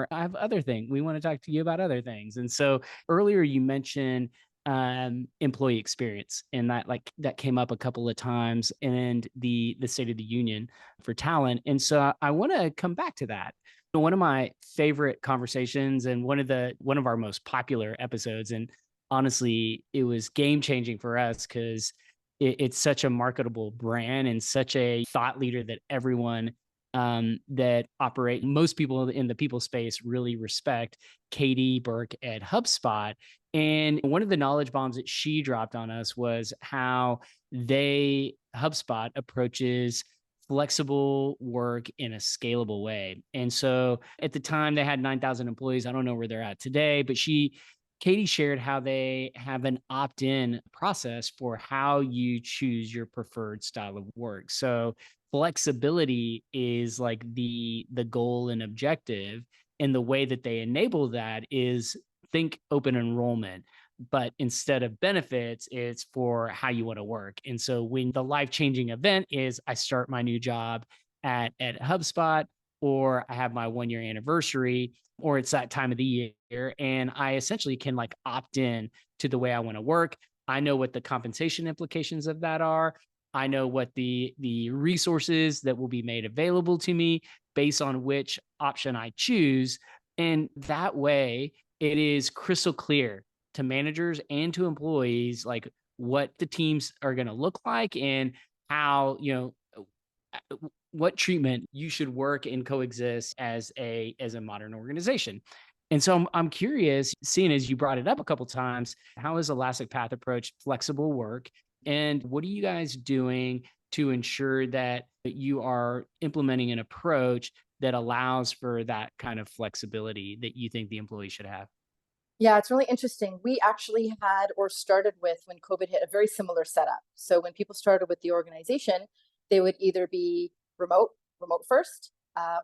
[SPEAKER 3] other things we want to talk to you about, other things. And so earlier you mentioned employee experience, and that came up a couple of times, and the State of the Union for talent. And so I want to come back to that. One of my favorite conversations and one of our most popular episodes, and honestly, it was game changing for us because it's such a marketable brand and such a thought leader that everyone that operate, most people in the people space really respect, Katie Burke at HubSpot. And one of the knowledge bombs that she dropped on us was how HubSpot approaches flexible work in a scalable way. And so at the time they had 9,000 employees. I don't know where they're at today, but Katie shared how they have an opt-in process for how you choose your preferred style of work. So flexibility is like the goal and objective. And the way that they enable that is, think open enrollment, but instead of benefits, it's for how you want to work. And so when the life-changing event is I start my new job at HubSpot, or I have my 1 year anniversary, or it's that time of the year, and I essentially can like opt in to the way I want to work. I know what the compensation implications of that are. I know what the resources that will be made available to me based on which option I choose. And that way it is crystal clear to managers and to employees, like what the teams are going to look like and how, what treatment you should work and coexist as a modern organization. And so I'm curious, seeing as you brought it up a couple times, how is Elastic Path approach flexible work? And what are you guys doing to ensure that you are implementing an approach that allows for that kind of flexibility that you think the employee should have?
[SPEAKER 2] Yeah, it's really interesting. We actually had or started with, when COVID hit, a very similar setup. So when people started with the organization, they would either be remote first,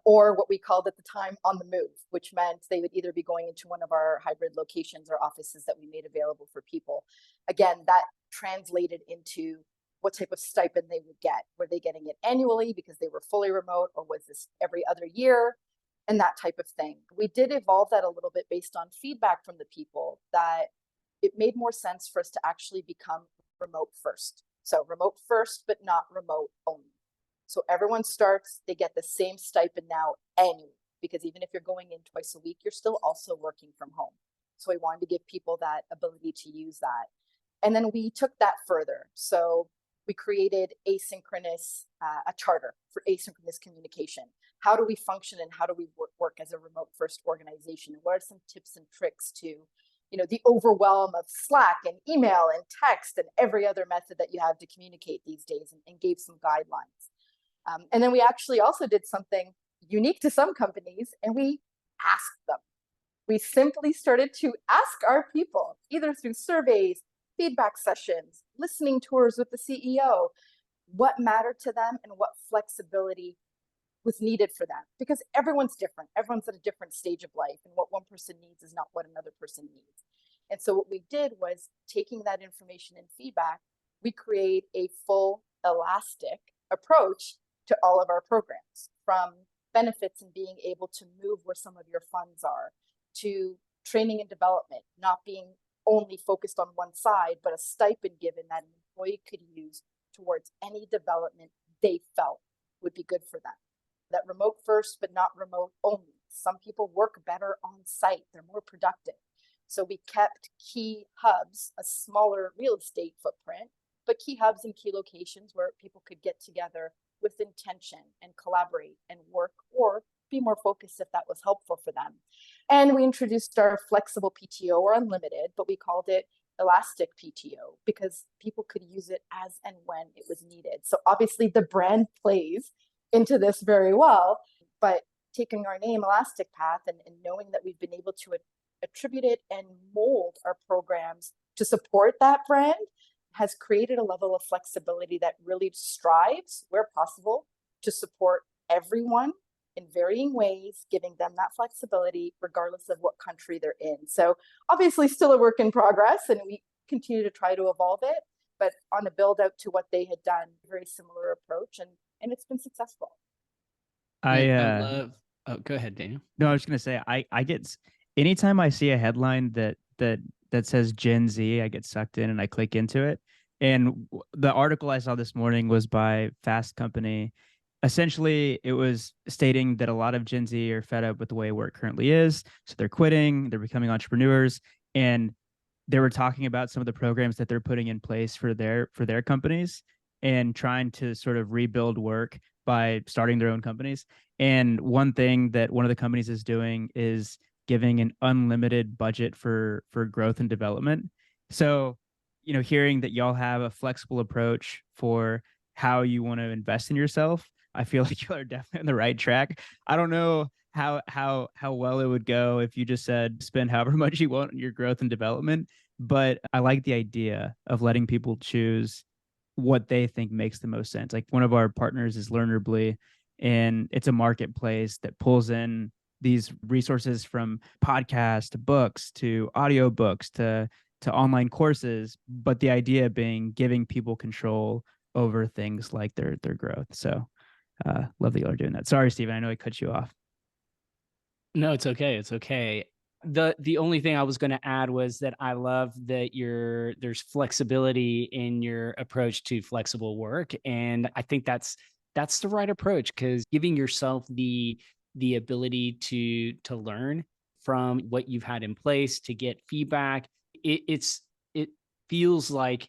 [SPEAKER 2] or what we called at the time on the move, which meant they would either be going into one of our hybrid locations or offices that we made available for people. Again, that translated into what type of stipend they would get. Were they getting it annually because they were fully remote, or was this every other year? And that type of thing. We did evolve that a little bit based on feedback from the people that it made more sense for us to actually become remote first. So remote first, but not remote only. So everyone starts, they get the same stipend now annually, because even if you're going in twice a week, you're still also working from home. So we wanted to give people that ability to use that. And then we took that further. So we created asynchronous, a charter for asynchronous communication. How do we function and how do we work as a remote first organization? And what are some tips and tricks to, the overwhelm of Slack and email and text and every other method that you have to communicate these days, and gave some guidelines. And then we actually also did something unique to some companies, and we asked them. We simply started to ask our people, either through surveys, feedback sessions, listening tours with the CEO, what mattered to them and what flexibility was needed for them, because everyone's different. Everyone's at a different stage of life, and what one person needs is not what another person needs. And so what we did was, taking that information and feedback, we create a full elastic approach to all of our programs, from benefits and being able to move where some of your funds are, to training and development, not being only focused on one side, but a stipend given that an employee could use towards any development they felt would be good for them. That remote first, but not remote only. Some people work better on site, they're more productive. So we kept key hubs, a smaller real estate footprint, but key hubs and key locations where people could get together with intention and collaborate and work, or be more focused if that was helpful for them. And we introduced our flexible PTO, or unlimited, but we called it elastic PTO because people could use it as and when it was needed. So obviously the brand plays into this very well, but taking our name Elastic Path and knowing that we've been able to attribute it and mold our programs to support that brand has created a level of flexibility that really strives, where possible, to support everyone in varying ways, giving them that flexibility regardless of what country they're in. So obviously still a work in progress, and we continue to try to evolve it, but on a build out to what they had done, very similar approach, and it's been successful.
[SPEAKER 3] I love. Oh, go ahead, Daniel.
[SPEAKER 1] No, I was gonna say I get anytime I see a headline that says Gen Z, I get sucked in and I click into it. And the article I saw this morning was by Fast Company. Essentially, it was stating that a lot of Gen Z are fed up with the way work currently is, so they're quitting, they're becoming entrepreneurs, and they were talking about some of the programs that they're putting in place for their companies and trying to sort of rebuild work by starting their own companies. And one thing that one of the companies is doing is giving an unlimited budget for growth and development. So, hearing that y'all have a flexible approach for how you want to invest in yourself, I feel like y'all are definitely on the right track. I don't know how well it would go if you just said spend however much you want on your growth and development, but I like the idea of letting people choose what they think makes the most sense. Like one of our partners is Learnerbly, and it's a marketplace that pulls in these resources from podcasts to books to audiobooks to online courses, but the idea being giving people control over things like their growth. So love that y'all are doing that. Sorry, Steven, I know I cut you off.
[SPEAKER 3] No, it's okay. It's okay. The only thing I was going to add was that I love that there's flexibility in your approach to flexible work, and I think that's the right approach, because giving yourself the ability to learn from what you've had in place, to get feedback, it feels like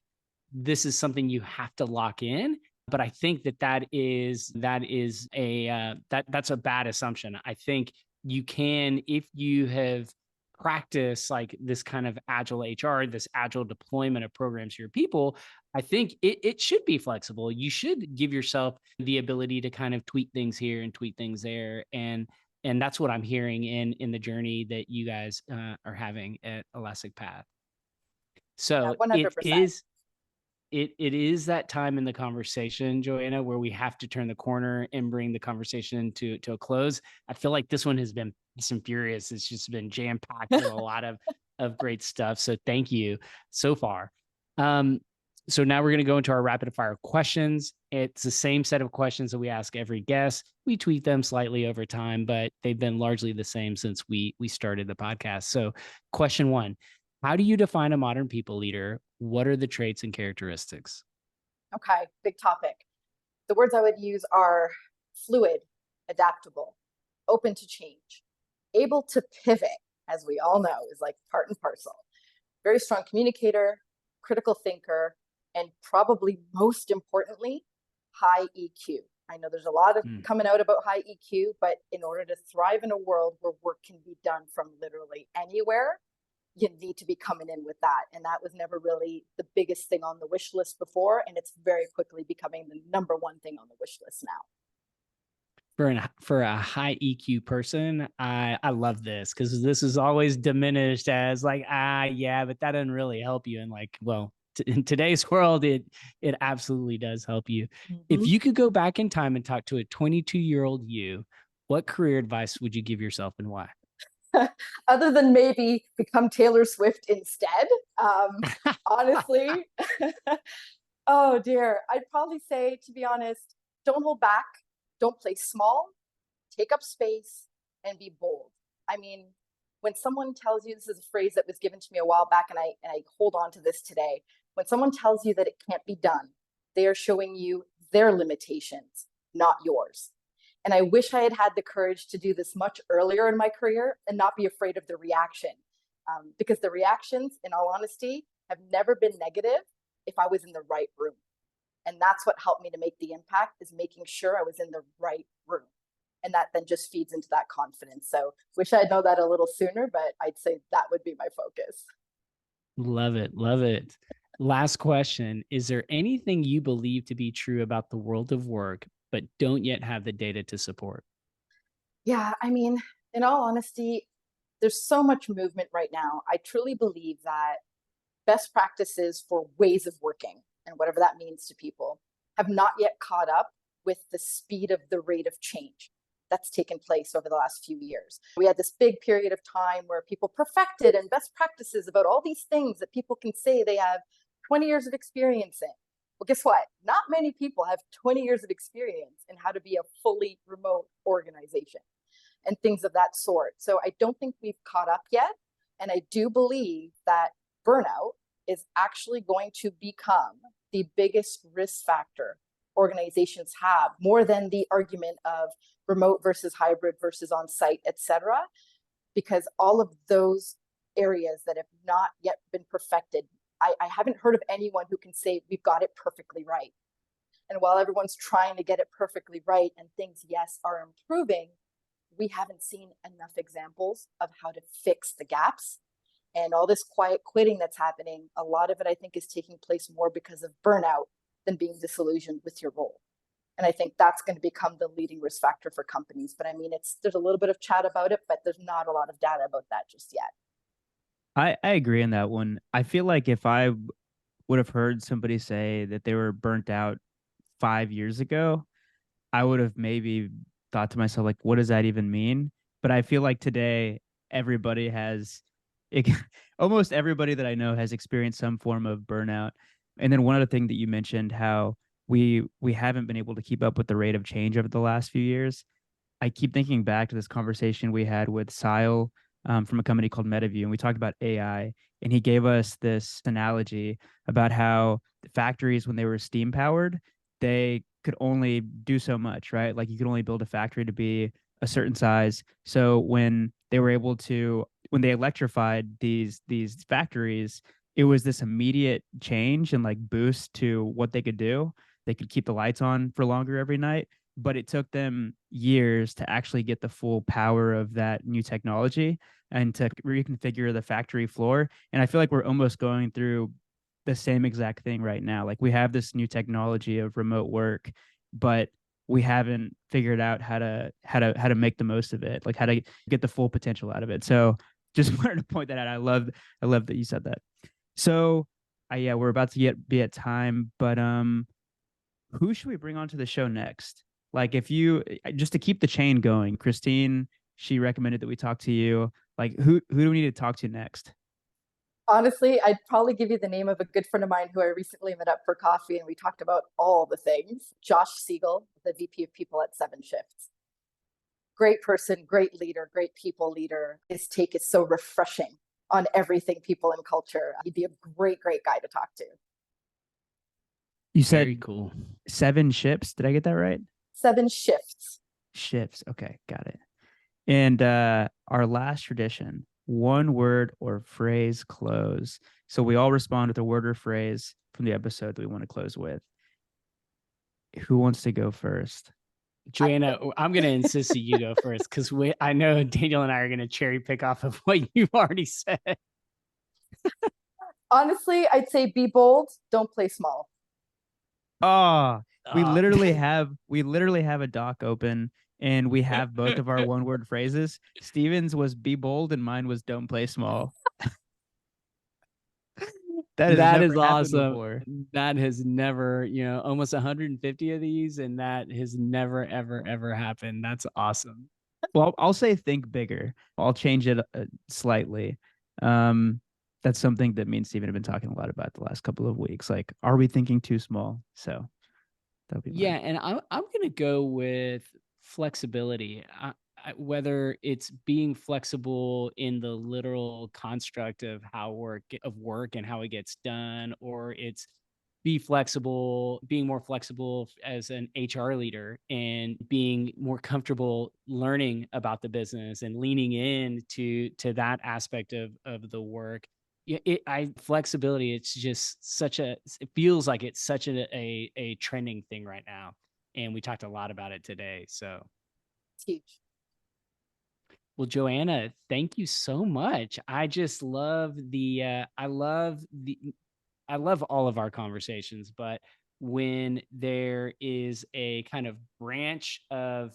[SPEAKER 3] this is something you have to lock in. But I think that is that's a bad assumption. I think you can, if you have practiced like this kind of agile HR, this agile deployment of programs to your people, I think it should be flexible. You should give yourself the ability to kind of tweak things here and tweak things there. And that's what I'm hearing in the journey that you guys are having at Elastic Path. So
[SPEAKER 2] Yeah, 100%.
[SPEAKER 3] it is that time in the conversation, Joanna, where we have to turn the corner and bring the conversation to a close. I feel like this one has been some furious. It's just been jam packed with a lot of great stuff. So thank you so far. So now we're going to go into our rapid fire questions. It's the same set of questions that we ask every guest. We tweak them slightly over time, but they've been largely the same since we started the podcast. So question 1, how do you define a modern people leader? What are the traits and characteristics?
[SPEAKER 2] Okay, big topic. The words I would use are fluid, adaptable, open to change, able to pivot, as we all know, is like part and parcel. Very strong communicator, critical thinker, and probably most importantly, high EQ. I know there's a lot of coming out about high EQ, but in order to thrive in a world where work can be done from literally anywhere, you need to be coming in with that. And that was never really the biggest thing on the wish list before. And it's very quickly becoming the number one thing on the wish list now.
[SPEAKER 3] For a high EQ person, I love this, because this is always diminished as like, yeah, but that doesn't really help you. And like, well, in today's world, it absolutely does help you. If you could go back in time and talk to a 22-year-old you, what career advice would you give yourself and why?
[SPEAKER 2] Other than maybe become Taylor Swift instead. Honestly, oh dear. I'd probably say, to be honest, don't hold back. Don't play small. Take up space and be bold. I mean, when someone tells you, this is a phrase that was given to me a while back, and I hold on to this today. When someone tells you that it can't be done, they are showing you their limitations, not yours. And I wish I had had the courage to do this much earlier in my career and not be afraid of the reaction. Because the reactions, in all honesty, have never been negative if I was in the right room. And that's what helped me to make the impact, is making sure I was in the right room. And that then just feeds into that confidence. So wish I'd known that a little sooner, but I'd say that would be my focus.
[SPEAKER 3] Love it. Love it. Last question. Is there anything you believe to be true about the world of work, but don't yet have the data to support?
[SPEAKER 2] Yeah, I mean, in all honesty, there's so much movement right now. I truly believe that best practices for ways of working, and whatever that means to people, have not yet caught up with the speed of the rate of change that's taken place over the last few years. We had this big period of time where people perfected and best practices about all these things that people can say they have 20 years of experience in. Well, guess what? Not many people have 20 years of experience in how to be a fully remote organization and things of that sort. So I don't think we've caught up yet. And I do believe that burnout is actually going to become the biggest risk factor organizations have, more than the argument of remote versus hybrid versus on-site, et cetera, because all of those areas that have not yet been perfected, I haven't heard of anyone who can say we've got it perfectly right. And while everyone's trying to get it perfectly right and things, yes, are improving, we haven't seen enough examples of how to fix the gaps. And all this quiet quitting that's happening, a lot of it, I think, is taking place more because of burnout than being disillusioned with your role. And I think that's going to become the leading risk factor for companies. But I mean, there's a little bit of chat about it, but there's not a lot of data about that just yet.
[SPEAKER 1] I agree on that one. I feel like if I would have heard somebody say that they were burnt out 5 years ago, I would have maybe thought to myself, like, what does that even mean? But I feel like today, everybody has, it, almost everybody that I know has experienced some form of burnout. And then one other thing that you mentioned, how we haven't been able to keep up with the rate of change over the last few years. I keep thinking back to this conversation we had with Sile from a company called MetaView, and we talked about AI. And he gave us this analogy about how the factories, when they were steam powered, they could only do so much, right? Like you could only build a factory to be a certain size. So when they were able to, when they electrified these factories, it was this immediate change and like boost to what they could do. They could keep the lights on for longer every night, but it took them years to actually get the full power of that new technology and to reconfigure the factory floor. And I feel like we're almost going through the same exact thing right now. Like we have this new technology of remote work, but we haven't figured out how to make the most of it, like how to get the full potential out of it. So just wanted to point that out. I love that you said that. So yeah, we're about to be at time, but who should we bring onto the show next? Like if you just to keep the chain going, Christine, she recommended that we talk to you. Like who do we need to talk to next?
[SPEAKER 2] Honestly, I'd probably give you the name of a good friend of mine who I recently met up for coffee, and we talked about all the things. Josh Siegel, the VP of People at Seven Shifts. Great person, great leader, great people leader. His take is so refreshing on everything people and culture. He'd be a great, great guy to talk to.
[SPEAKER 1] You
[SPEAKER 3] Very
[SPEAKER 1] said
[SPEAKER 3] cool.
[SPEAKER 1] 7 ships. Did I get that right?
[SPEAKER 2] Seven Shifts.
[SPEAKER 1] Shifts. Okay, got it. And our last tradition, one word or phrase close. So we all respond with a word or phrase from the episode that we want to close with. Who wants to go first?
[SPEAKER 3] Joanna, I'm going to insist that you go first because I know Daniel and I are going to cherry pick off of what you've already said.
[SPEAKER 2] Honestly, I'd say be bold, don't play small.
[SPEAKER 1] Oh, we
[SPEAKER 3] Uh,
[SPEAKER 1] literally have a doc open and we have both of our one word phrases. Steven's was be bold and mine was don't play small. That has
[SPEAKER 3] That
[SPEAKER 1] never
[SPEAKER 3] is
[SPEAKER 1] happened
[SPEAKER 3] awesome.
[SPEAKER 1] before.
[SPEAKER 3] That has never, almost 150 of these, and that has never, ever, ever happened. That's awesome.
[SPEAKER 1] Well, I'll say think bigger. I'll change it slightly. Um, that's something that me and Steven have been talking a lot about the last couple of weeks. Like, are we thinking too small? So that'll be
[SPEAKER 3] Yeah,
[SPEAKER 1] mine.
[SPEAKER 3] and I'm gonna go with flexibility. Whether it's being flexible in the literal construct of how work and how it gets done, or it's be flexible, being more flexible as an HR leader and being more comfortable learning about the business and leaning in to that aspect of the work. Yeah, flexibility, it's just such a, it feels like it's such a trending thing right now. And we talked a lot about it today. So,
[SPEAKER 2] It's huge.
[SPEAKER 3] well, Joanna, thank you so much. I just love I love all of our conversations, but when there is a kind of branch of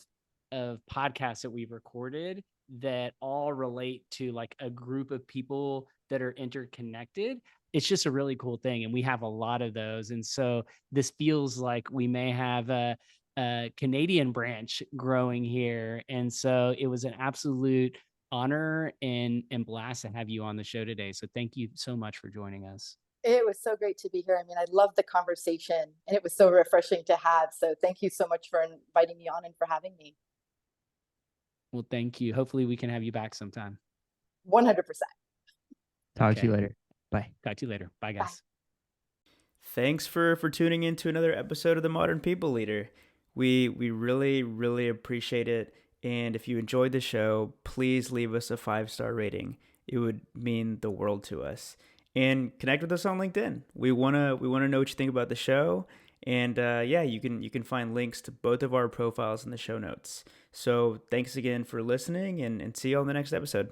[SPEAKER 3] podcasts that we've recorded that all relate to like a group of people that are interconnected, it's just a really cool thing. And we have a lot of those. And so this feels like we may have a Canadian branch growing here. And so it was an absolute honor and blast to have you on the show today. So thank you so much for joining us.
[SPEAKER 2] It was so great to be here. I mean, I love the conversation and it was so refreshing to have. So thank you so much for inviting me on and for having me.
[SPEAKER 3] Well, thank you. Hopefully we can have you back sometime.
[SPEAKER 2] 100%.
[SPEAKER 1] Talk to you
[SPEAKER 3] Okay.
[SPEAKER 1] later. Bye.
[SPEAKER 3] Talk to you later. Bye,
[SPEAKER 2] Bye.
[SPEAKER 3] guys.
[SPEAKER 1] Thanks for tuning in to another episode of the Modern People Leader. We really, really appreciate it. And if you enjoyed the show, please leave us a 5-star rating. It would mean the world to us. And connect with us on LinkedIn. We wanna know what you think about the show. And yeah, you can find links to both of our profiles in the show notes. So thanks again for listening, and see you on the next episode.